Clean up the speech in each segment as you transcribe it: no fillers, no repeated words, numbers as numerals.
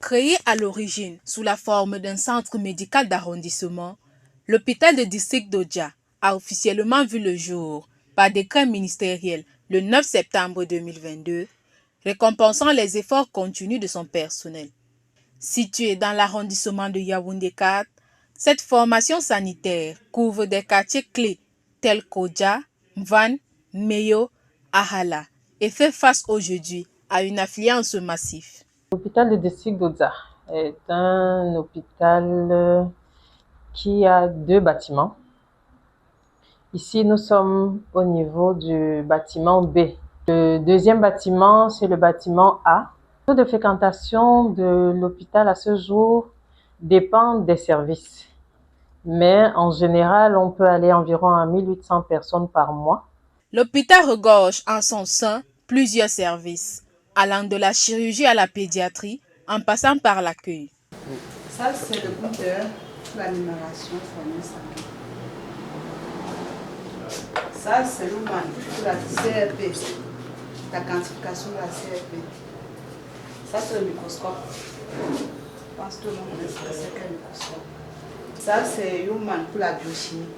Créé à l'origine sous la forme d'un centre médical d'arrondissement, l'hôpital de district d'Odja a officiellement vu le jour par décret ministériel le 9 septembre 2022, récompensant les efforts continus de son personnel. Situé dans l'arrondissement de Yaoundé 4, cette formation sanitaire couvre des quartiers clés tels qu'Odja, Mvan, Meyo, Ahala et fait face aujourd'hui à une affluence massive. L'hôpital de district d'Odja est un hôpital qui a 2 bâtiments. Ici, nous sommes au niveau du bâtiment B. Le deuxième bâtiment, c'est le bâtiment A. Le taux de fréquentation de l'hôpital à ce jour dépend des services. Mais en général, on peut aller environ à 1800 personnes par mois. L'hôpital regorge en son sein plusieurs services, allant de la chirurgie à la pédiatrie, en passant par l'accueil. Ça, c'est le compteur pour la numération formée sanguine. Ça, c'est le man pour la CRP, la quantification de la CRP. Ça, c'est le microscope. Je pense que tout le monde connaît ce que c'est qu'un microscope. Ça, c'est Human pour la biochimie.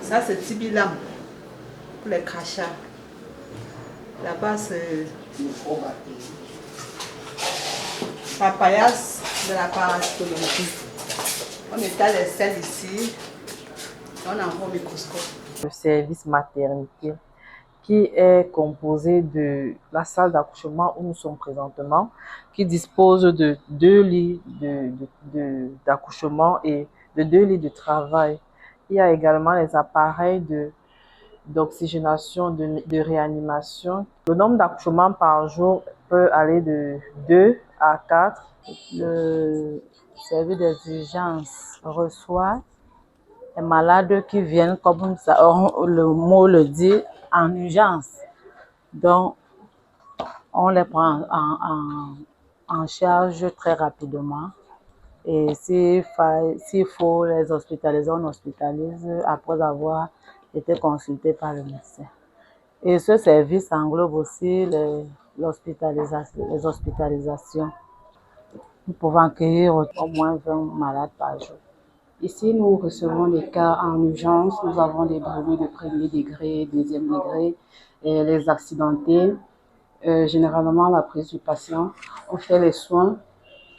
Ça, c'est Tibilam pour les crachats. Là-bas, c'est Papayas de la parasitologie. On étale les selles ici. On envoie au microscope. Le service maternité qui est composé de la salle d'accouchement où nous sommes présentement, qui dispose de 2 lits d'accouchement et de 2 lits de travail. Il y a également les appareils d'oxygénation, de réanimation. Le nombre d'accouchements par jour peut aller de 2 à 4. Le service des urgences reçoit les malades qui viennent, comme ça, le mot le dit, en urgence. Donc, on les prend en charge très rapidement. Et s'il faut les hospitaliser, on hospitalise après avoir été consulté par le médecin. Et ce service englobe aussi les hospitalisations. Nous pouvons accueillir au moins 20 malades par jour. Ici, nous recevons des cas en urgence. Nous avons des brûlures de premier degré, deuxième degré, et les accidentés. Généralement, la prise du patient, on fait les soins.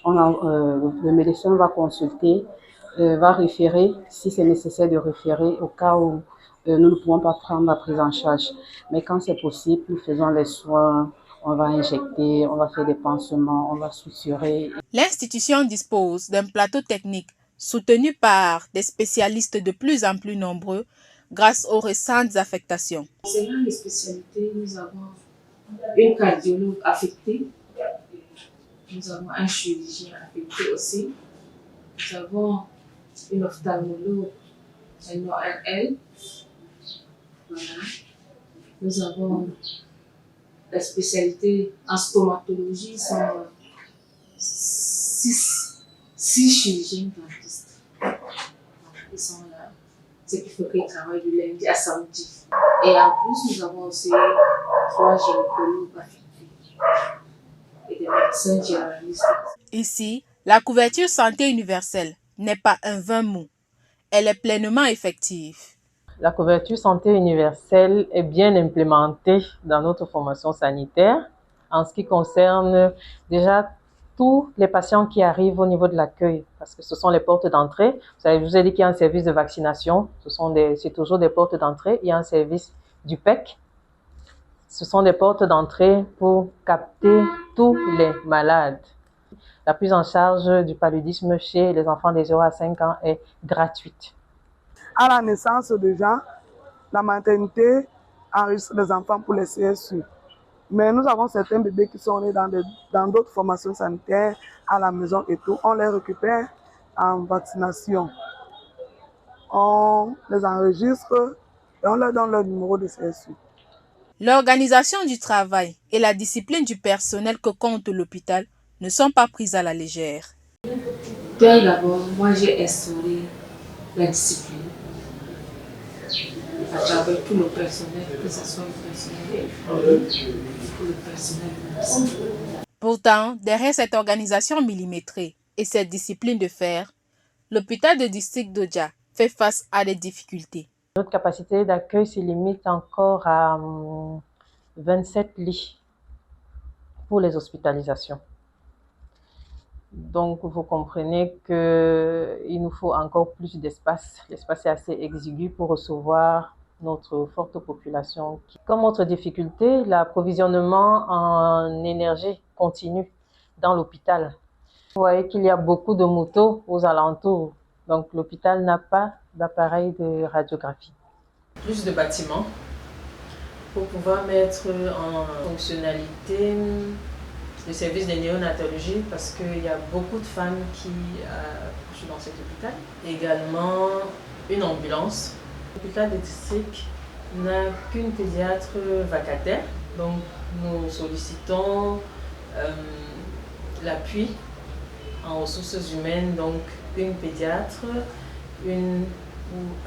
Le médecin va consulter, va référer, si c'est nécessaire de référer au cas où nous ne pouvons pas prendre la prise en charge. Mais quand c'est possible, nous faisons les soins, on va injecter, on va faire des pansements, on va suturer. L'institution dispose d'un plateau technique soutenu par des spécialistes de plus en plus nombreux grâce aux récentes affectations. Concernant les spécialités, nous avons une cardiologue affectée, nous avons un chirurgien affecté aussi, nous avons une ophtalmologue, un ORL, voilà. Nous avons la spécialité en stomatologie, sont 6 chirurgiens dentistes. Ils sont là, ce qui fait qu'ils travaillent du lundi à samedi. Et en plus, nous avons aussi 3 gynécologues affectés et des médecins généralistes. Ici, la couverture santé universelle n'est pas un vain mot. Elle est pleinement effective. La couverture santé universelle est bien implémentée dans notre formation sanitaire en ce qui concerne déjà tous les patients qui arrivent au niveau de l'accueil, parce que ce sont les portes d'entrée. Je vous ai dit qu'il y a un service de vaccination, c'est toujours des portes d'entrée. Il y a un service du PEC. Ce sont des portes d'entrée pour capter tous les malades. La prise en charge du paludisme chez les enfants de 0 à 5 ans est gratuite. À la naissance déjà, la maternité enregistre les enfants pour les CSU. Mais nous avons certains bébés qui sont nés dans d'autres formations sanitaires, à la maison et tout. On les récupère en vaccination. On les enregistre et on leur donne leur numéro de CSU. L'organisation du travail et la discipline du personnel que compte l'hôpital ne sont pas prises à la légère. Tout d'abord, moi j'ai instauré la discipline à travers tout le personnel, que ce soit le personnel pour le personnel. Pourtant, derrière cette organisation millimétrée et cette discipline de fer, l'hôpital de district d'Odja fait face à des difficultés. Notre capacité d'accueil se limite encore à 27 lits pour les hospitalisations. Donc, vous comprenez qu'il nous faut encore plus d'espace. L'espace est assez exigu pour recevoir notre forte population. Comme autre difficulté, l'approvisionnement en énergie continue dans l'hôpital. Vous voyez qu'il y a beaucoup de motos aux alentours. Donc, l'hôpital n'a pas d'appareil de radiographie. Plus de bâtiments pour pouvoir mettre en fonctionnalité le service de néonatologie parce qu'il y a beaucoup de femmes qui accouchent dans cet hôpital. Également, une ambulance. L'hôpital de district n'a qu'une pédiatre vacataire. Donc, nous sollicitons l'appui en ressources humaines, donc une pédiatre,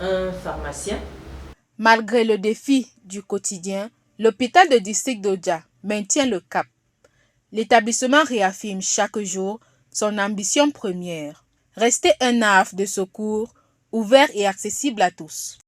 un pharmacien. Malgré le défi du quotidien, l'hôpital de district d'Odja maintient le cap. L'établissement réaffirme chaque jour son ambition première, rester un havre de secours ouvert et accessible à tous.